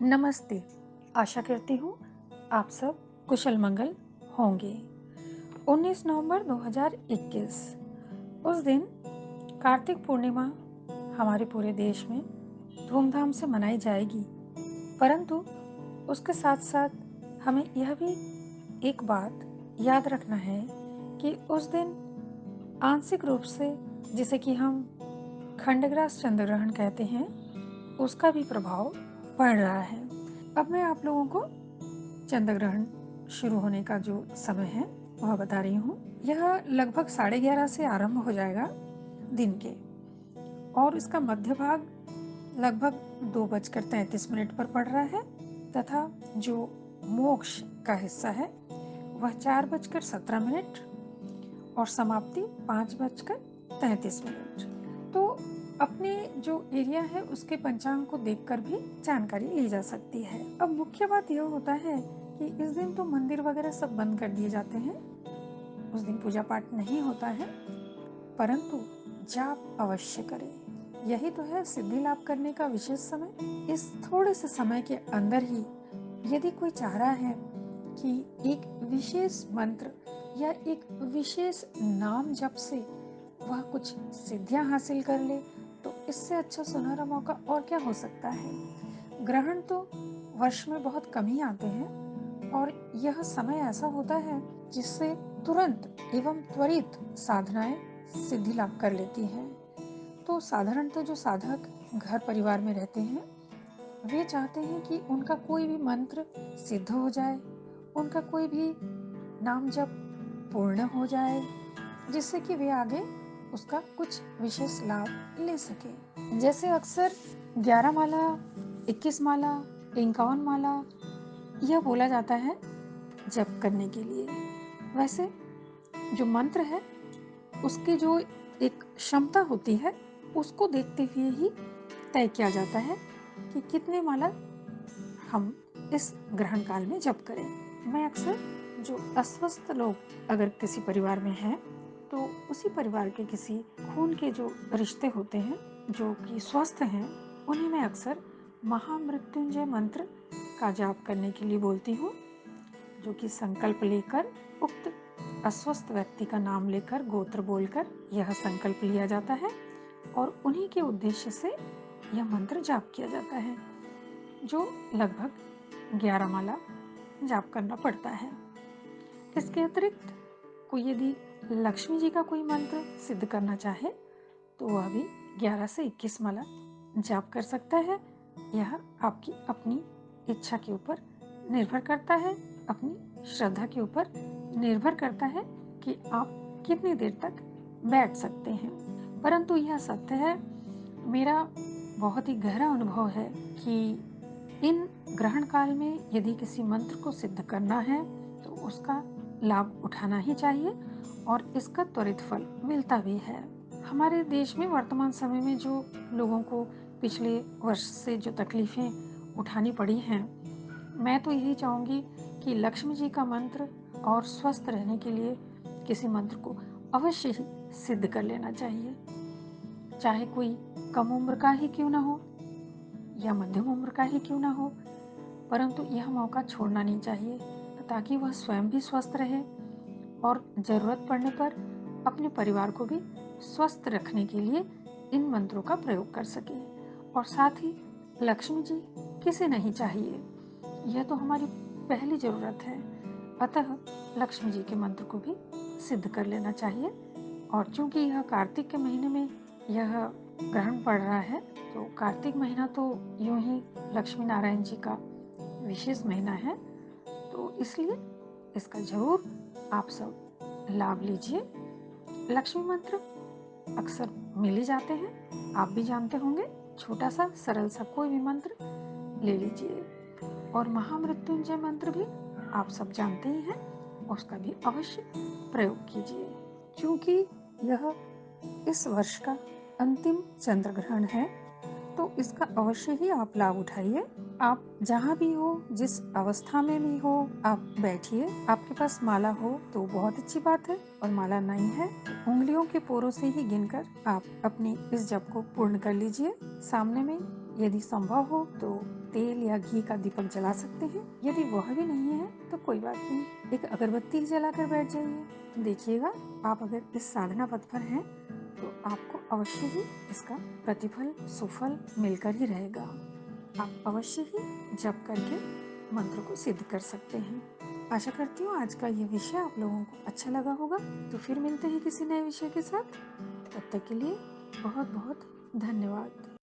नमस्ते। आशा करती हूँ आप सब कुशल मंगल होंगे। 19 नवंबर 2021 उस दिन कार्तिक पूर्णिमा हमारे पूरे देश में धूमधाम से मनाई जाएगी। परंतु उसके साथ साथ हमें यह भी एक बात याद रखना है कि उस दिन आंशिक रूप से, जिसे कि हम खंडग्रास चंद्र ग्रहण कहते हैं, उसका भी प्रभाव पड़ रहा है। अब मैं आप लोगों को चंद्र ग्रहण शुरू होने का जो समय है वह बता रही हूँ। यह लगभग 11:30 से आरंभ हो जाएगा दिन के, और इसका मध्य भाग लगभग 2:33 पर पड़ रहा है तथा जो मोक्ष का हिस्सा है वह 4:17 और समाप्ति 5:33। तो अपने जो एरिया है उसके पंचांग को देखकर भी जानकारी ली जा सकती है। अब मुख्य बात यह होता है कि इस दिन तो मंदिर वगैरह सब बंद कर दिए जाते हैं। उस दिन पूजा पाठ नहीं होता है, परंतु जाप अवश्य करें। यही तो है सिद्धि लाभ करने का विशेष समय। इस थोड़े से समय के अंदर ही यदि कोई चाह रहा है कि एक विशेष मंत्र या एक विशेष नाम जप से वह कुछ सिद्धियां हासिल कर ले, तो इससे अच्छा सुनहरा मौका और क्या हो सकता है। ग्रहण तो वर्ष में बहुत कम ही आते हैं और यह समय ऐसा होता है जिससे तुरंत एवं त्वरित साधनाएं सिद्धि लाभ कर लेती हैं। तो साधारणतः जो साधक घर परिवार में रहते हैं वे चाहते हैं कि उनका कोई भी मंत्र सिद्ध हो जाए, उनका कोई भी नाम जप पूर्ण हो जाए, जिससे कि वे आगे उसका कुछ विशेष लाभ ले सके। जैसे अक्सर 11 माला, 21 माला, 51 माला यह बोला जाता है जप करने के लिए। वैसे जो मंत्र है उसकी जो एक क्षमता होती है उसको देखते हुए ही तय किया जाता है कि कितने माला हम इस ग्रहण काल में जप करें। मैं अक्सर जो अस्वस्थ लोग अगर किसी परिवार में हैं तो उसी परिवार के किसी खून के जो रिश्ते होते हैं जो कि स्वस्थ हैं, उन्हें मैं अक्सर महामृत्युंजय मंत्र का जाप करने के लिए बोलती हूँ, जो कि संकल्प लेकर उक्त अस्वस्थ व्यक्ति का नाम लेकर गोत्र बोलकर यह संकल्प लिया जाता है और उन्हीं के उद्देश्य से यह मंत्र जाप किया जाता है, जो लगभग 11 माला जाप करना पड़ता है। इसके अतिरिक्त कोई यदि लक्ष्मी जी का कोई मंत्र सिद्ध करना चाहे तो वह भी 11 से 21 माला जाप कर सकता है। यह आपकी अपनी इच्छा के ऊपर निर्भर करता है, अपनी श्रद्धा के ऊपर निर्भर करता है कि आप कितनी देर तक बैठ सकते हैं। परंतु यह सत्य है, मेरा बहुत ही गहरा अनुभव है कि इन ग्रहण काल में यदि किसी मंत्र को सिद्ध करना है तो उसका लाभ उठाना ही चाहिए और इसका त्वरित फल मिलता भी है। हमारे देश में वर्तमान समय में जो लोगों को पिछले वर्ष से जो तकलीफें उठानी पड़ी हैं, मैं तो यही चाहूँगी कि लक्ष्मी जी का मंत्र और स्वस्थ रहने के लिए किसी मंत्र को अवश्य ही सिद्ध कर लेना चाहिए, चाहे कोई कम उम्र का ही क्यों ना हो या मध्यम उम्र का ही क्यों ना हो, परंतु यह मौका छोड़ना नहीं चाहिए ताकि वह स्वयं भी स्वस्थ रहे और जरूरत पड़ने पर अपने परिवार को भी स्वस्थ रखने के लिए इन मंत्रों का प्रयोग कर सके। और साथ ही लक्ष्मी जी किसे नहीं चाहिए, यह तो हमारी पहली जरूरत है। अतः लक्ष्मी जी के मंत्र को भी सिद्ध कर लेना चाहिए। और चूंकि यह कार्तिक के महीने में यह ग्रहण पड़ रहा है, तो कार्तिक महीना तो यूं ही लक्ष्मी नारायण जी का विशेष महीना है, तो इसलिए इसका जरूर आप सब लाभ लीजिए। लक्ष्मी मंत्र अक्सर मिल ही जाते हैं, आप भी जानते होंगे। छोटा सा सरल सा कोई भी मंत्र ले लीजिए और महामृत्युंजय मंत्र भी आप सब जानते ही हैं, उसका भी अवश्य प्रयोग कीजिए। क्योंकि यह इस वर्ष का अंतिम चंद्र ग्रहण है, तो इसका अवश्य ही आप लाभ उठाइए। आप जहाँ भी हो, जिस अवस्था में भी हो, आप बैठिए। आपके पास माला हो तो बहुत अच्छी बात है, और माला नहीं है तो उंगलियों के पोरों से ही गिनकर आप अपनी इस जप को पूर्ण कर लीजिए। सामने में यदि संभव हो तो तेल या या घी का दीपक जला सकते हैं। यदि वह भी नहीं है तो कोई बात नहीं, एक अगरबत्ती जलाकर बैठ जाइए। देखिएगा, आप अगर इस साधना पथ पर हैं तो आपको अवश्य ही इसका प्रतिफल सुफल मिलकर ही रहेगा। आप अवश्य ही जप करके मंत्र को सिद्ध कर सकते हैं। आशा करती हूँ आज का ये विषय आप लोगों को अच्छा लगा होगा। तो फिर मिलते हैं किसी नए विषय के साथ। तब तक के लिए बहुत बहुत धन्यवाद।